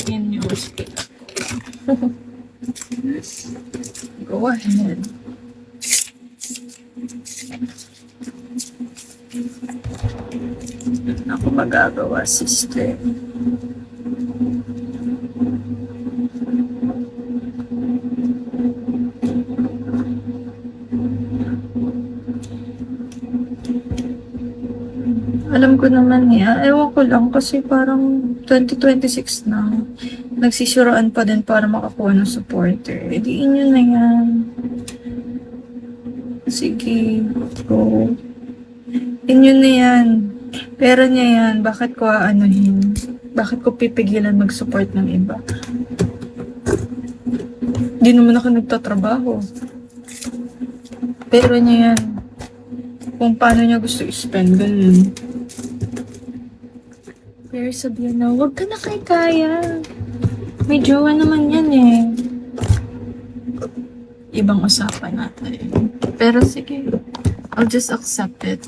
tingin niyo. Go ahead. Ako magagawa, sister. Alam ko naman niya. Ewan ko lang kasi parang 2026 na. Nagsisiraan pa din para makakuha ng supporter. E di inyo na yan. Sige, go. Inyo na yan. Pera niya yan. Bakit ko aanuhin? Bakit ko pipigilan mag-support ng iba? Di naman ako nagtatrabaho. Pera niya yan. Kung paano niya gusto i-spend, ganun. Pero sabihin na, huwag ka na kaya. May jowa naman yan eh. Ibang usapan natin. Pero sige, I'll just accept it.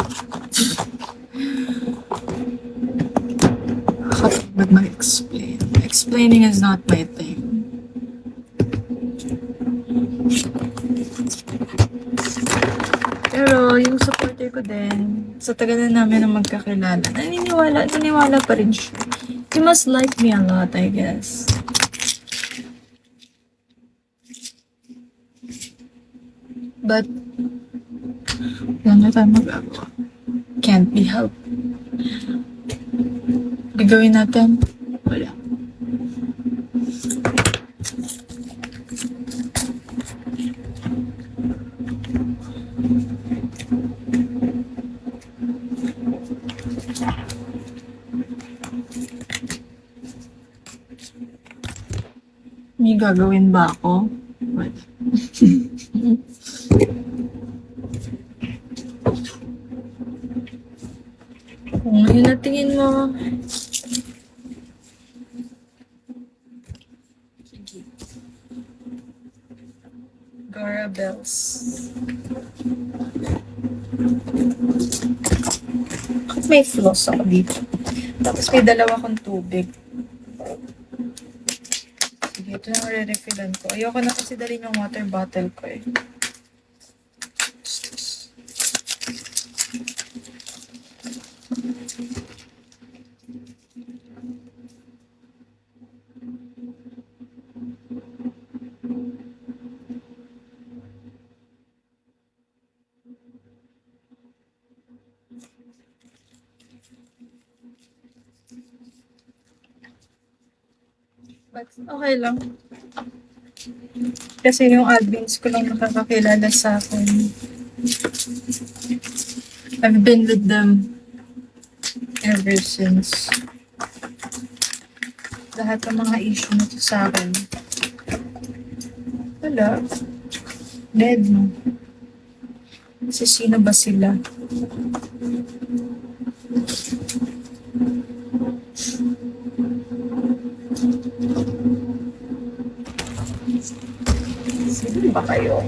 Kapag mag-explain. Explaining is not my thing. Pero yung supporter ko din, sa tagal na namin na magkakilala, naniniwala pa rin siya. He must like me a lot, I guess. But, wala na tayo magagawa. Can't be helped. Gagawin natin? Wala. May gagawin ba ako? Wala. Kung ngayon na tingin mo, sige. Gara Bells. Bakit may floss ako dito? Tapos may dalawa kong tubig. Sige, ito na re-refillan ko. Ayoko na kasi dalhin yung water bottle ko eh. But okay lang. Kasi yung admins ko lang nakakakilala sa akin. I've been with them ever since. Lahat ng mga issue na to sa akin. Wala. Dead, no? Kasi sino ba sila? Sino ba kayo?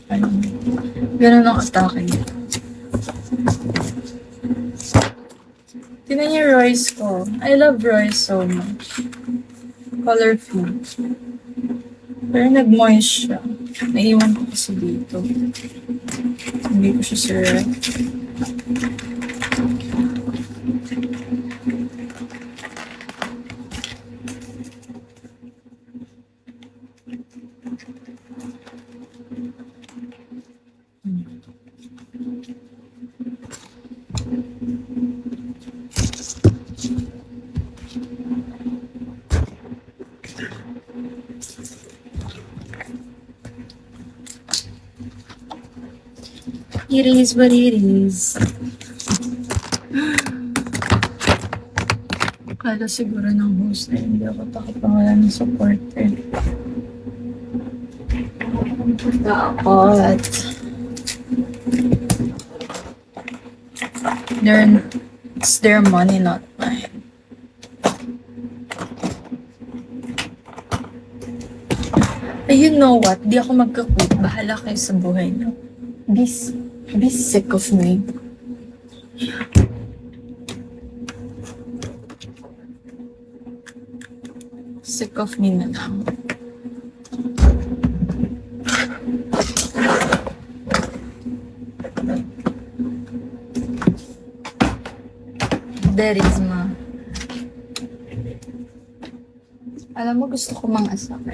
Ano? Ganun ang atake niya. Tingnan niyo Royce ko. I love Royce so much. Colorful. Pero nag-moist siya. Naiwan ko kasi dito. Hindi ko siya sure. It is what it is. Kala siguro ng host na hindi ako pakipangalan ng supporter. Dapat. It's their money, not mine. You know what? Di ako magka-quit. Bahala kayo sa buhay niyo. Be sick of me. Sick of me na lang. Derisma. Alam mo, gusto ko mang asawa.